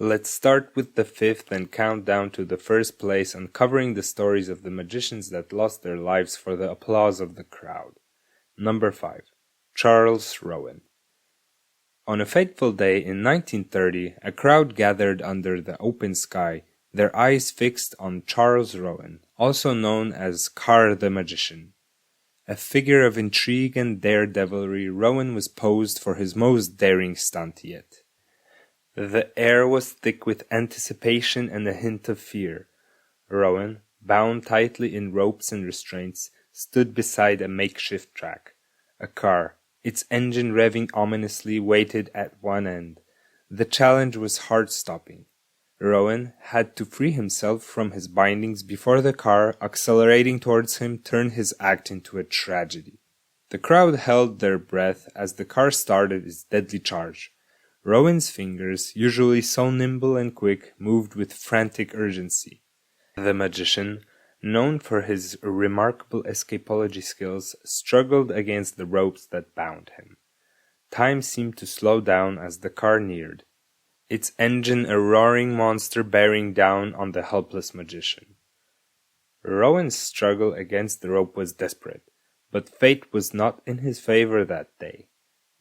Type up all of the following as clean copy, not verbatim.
Let's start with the fifth and count down to the first place, uncovering the stories of the magicians that lost their lives for the applause of the crowd. Number 5. Charles Rowen. On a fateful day in 1930, a crowd gathered under the open sky, their eyes fixed on Charles Rowen, also known as Carr the Magician. A figure of intrigue and daredevilry, Rowan was posed for his most daring stunt yet. The air was thick with anticipation and a hint of fear. Rowan, bound tightly in ropes and restraints, stood beside a makeshift track. A car, its engine revving ominously, waited at one end. The challenge was heart-stopping. Rowan had to free himself from his bindings before the car, accelerating towards him, turned his act into a tragedy. The crowd held their breath as the car started its deadly charge. Rowan's fingers, usually so nimble and quick, moved with frantic urgency. The magician, known for his remarkable escapology skills, struggled against the ropes that bound him. Time seemed to slow down as the car neared, its engine a roaring monster bearing down on the helpless magician. Rowan's struggle against the rope was desperate, but fate was not in his favor that day.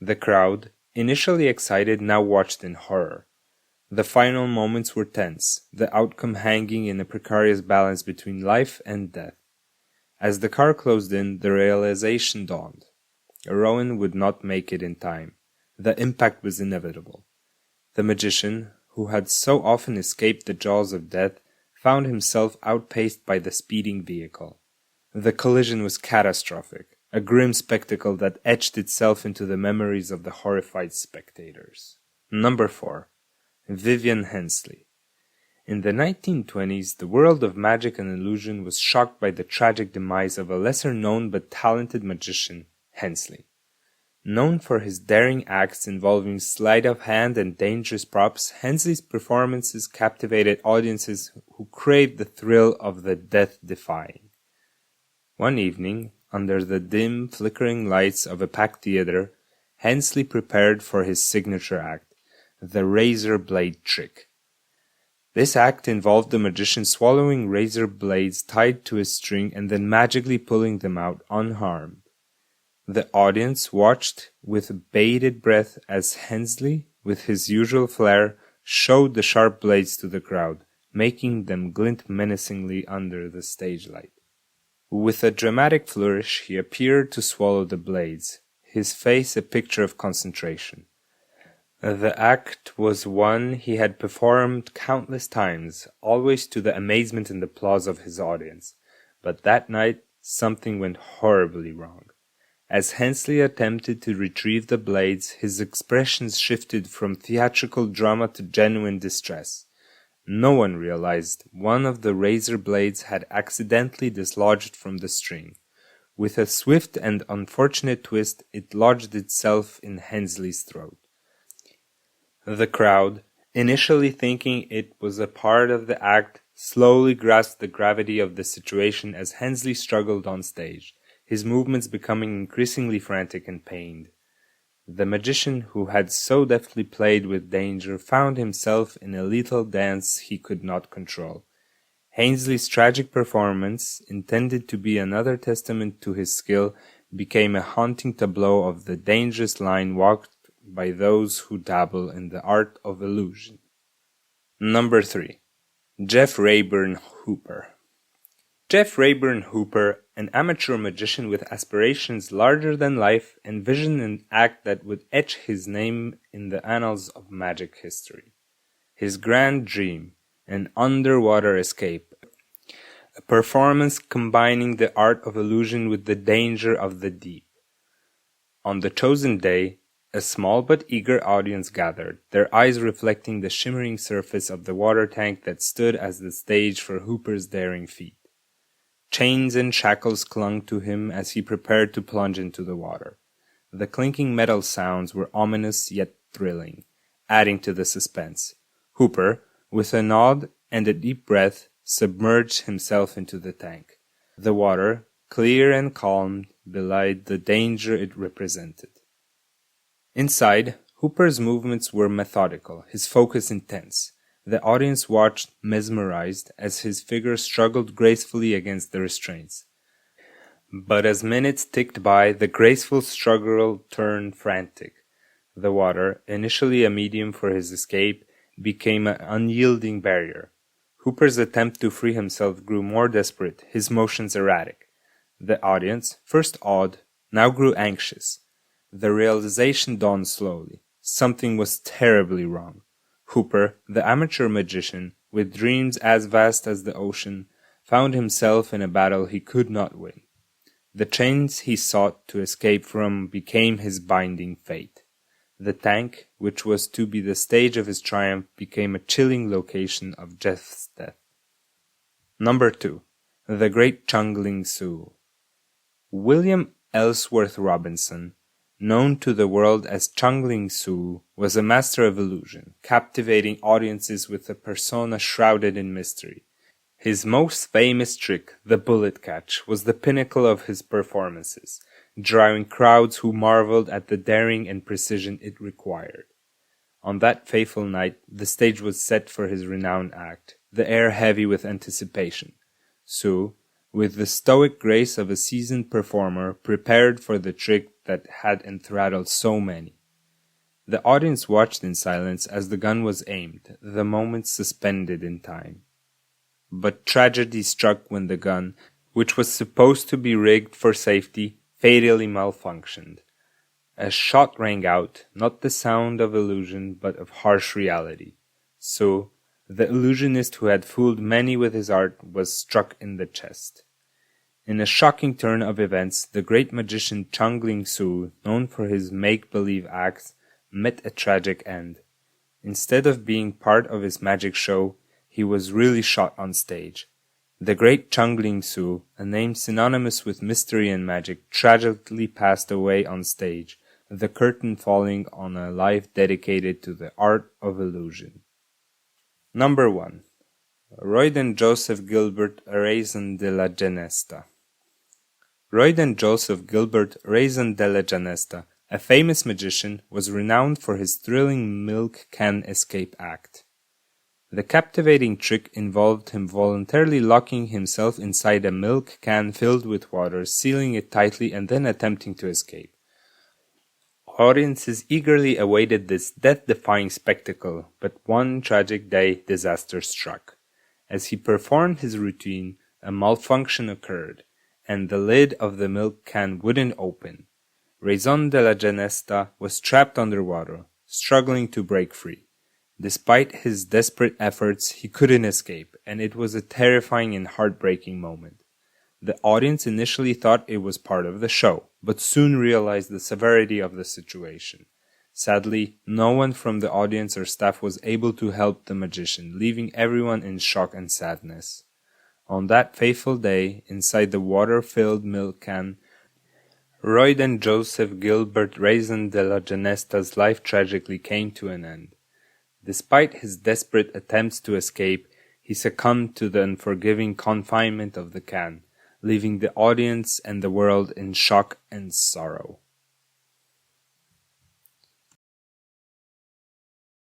The crowd, initially excited, now watched in horror. The final moments were tense, the outcome hanging in a precarious balance between life and death. As the car closed in, the realization dawned. Rowan would not make it in time. The impact was inevitable. The magician, who had so often escaped the jaws of death, found himself outpaced by the speeding vehicle. The collision was catastrophic, a grim spectacle that etched itself into the memories of the horrified spectators. Number 4. Vivian Hensley. In the 1920s, the world of magic and illusion was shocked by the tragic demise of a lesser-known but talented magician, Hensley. Known for his daring acts involving sleight of hand and dangerous props, Hensley's performances captivated audiences who craved the thrill of the death-defying. One evening, under the dim, flickering lights of a packed theater, Hensley prepared for his signature act, the razor blade trick. This act involved the magician swallowing razor blades tied to a string and then magically pulling them out unharmed. The audience watched with bated breath as Hensley, with his usual flair, showed the sharp blades to the crowd, making them glint menacingly under the stage light. With a dramatic flourish, he appeared to swallow the blades, his face a picture of concentration. The act was one he had performed countless times, always to the amazement and applause of his audience. But that night, something went horribly wrong. As Hensley attempted to retrieve the blades, his expressions shifted from theatrical drama to genuine distress. No one realized one of the razor blades had accidentally dislodged from the string. With a swift and unfortunate twist, it lodged itself in Hensley's throat. The crowd, initially thinking it was a part of the act, slowly grasped the gravity of the situation as Hensley struggled on stage, his movements becoming increasingly frantic and pained. The magician, who had so deftly played with danger, found himself in a lethal dance he could not control. Hensley's tragic performance, intended to be another testament to his skill, became a haunting tableau of the dangerous line walked by those who dabble in the art of illusion. Number 3. Jeff Raburn Hooper. Jeff Raburn Hooper, an amateur magician with aspirations larger than life, envisioned an act that would etch his name in the annals of magic history. His grand dream, an underwater escape, a performance combining the art of illusion with the danger of the deep. On the chosen day, a small but eager audience gathered, their eyes reflecting the shimmering surface of the water tank that stood as the stage for Hooper's daring feat. Chains and shackles clung to him as he prepared to plunge into the water. The clinking metal sounds were ominous yet thrilling, adding to the suspense. Hooper, with a nod and a deep breath, submerged himself into the tank. The water, clear and calm, belied the danger it represented. Inside, Hooper's movements were methodical, his focus intense. The audience watched mesmerized as his figure struggled gracefully against the restraints. But as minutes ticked by, the graceful struggle turned frantic. The water, initially a medium for his escape, became an unyielding barrier. Hooper's attempt to free himself grew more desperate, his motions erratic. The audience, first awed, now grew anxious. The realization dawned slowly. Something was terribly wrong. Hooper, the amateur magician, with dreams as vast as the ocean, found himself in a battle he could not win. The chains he sought to escape from became his binding fate. The tank, which was to be the stage of his triumph, became a chilling location of Jeff's death. Number 2. The Great Chungling Sioux. William Ellsworth Robinson, known to the world as Chungling Sioux, was a master of illusion, captivating audiences with a persona shrouded in mystery. His most famous trick, the bullet catch, was the pinnacle of his performances, drawing crowds who marveled at the daring and precision it required. On that fateful night, the stage was set for his renowned act, the air heavy with anticipation. Sioux, with the stoic grace of a seasoned performer, prepared for the trick that had enthralled so many. The audience watched in silence as the gun was aimed, the moment suspended in time. But tragedy struck when the gun, which was supposed to be rigged for safety, fatally malfunctioned. A shot rang out, not the sound of illusion, but of harsh reality. So, the illusionist who had fooled many with his art was struck in the chest. In a shocking turn of events, the great magician Chungling Sioux, known for his make-believe acts, met a tragic end. Instead of being part of his magic show, he was really shot on stage. The great Chungling Sioux, a name synonymous with mystery and magic, tragically passed away on stage, the curtain falling on a life dedicated to the art of illusion. Number 1. Royden Joseph Gilbert Raison de la Genesta. Royden Joseph Gilbert Raison de la Genesta, a famous magician, was renowned for his thrilling milk can escape act. The captivating trick involved him voluntarily locking himself inside a milk can filled with water, sealing it tightly, and then attempting to escape. Audiences eagerly awaited this death-defying spectacle, but one tragic day disaster struck. As he performed his routine, a malfunction occurred, and the lid of the milk can wouldn't open. Raison de la Genesta was trapped underwater, struggling to break free. Despite his desperate efforts, he couldn't escape, and it was a terrifying and heartbreaking moment. The audience initially thought it was part of the show, but soon realized the severity of the situation. Sadly, no one from the audience or staff was able to help the magician, leaving everyone in shock and sadness. On that fateful day, inside the water-filled milk can, Royden Joseph Gilbert Raison de la Genesta's life tragically came to an end. Despite his desperate attempts to escape, he succumbed to the unforgiving confinement of the can, leaving the audience and the world in shock and sorrow.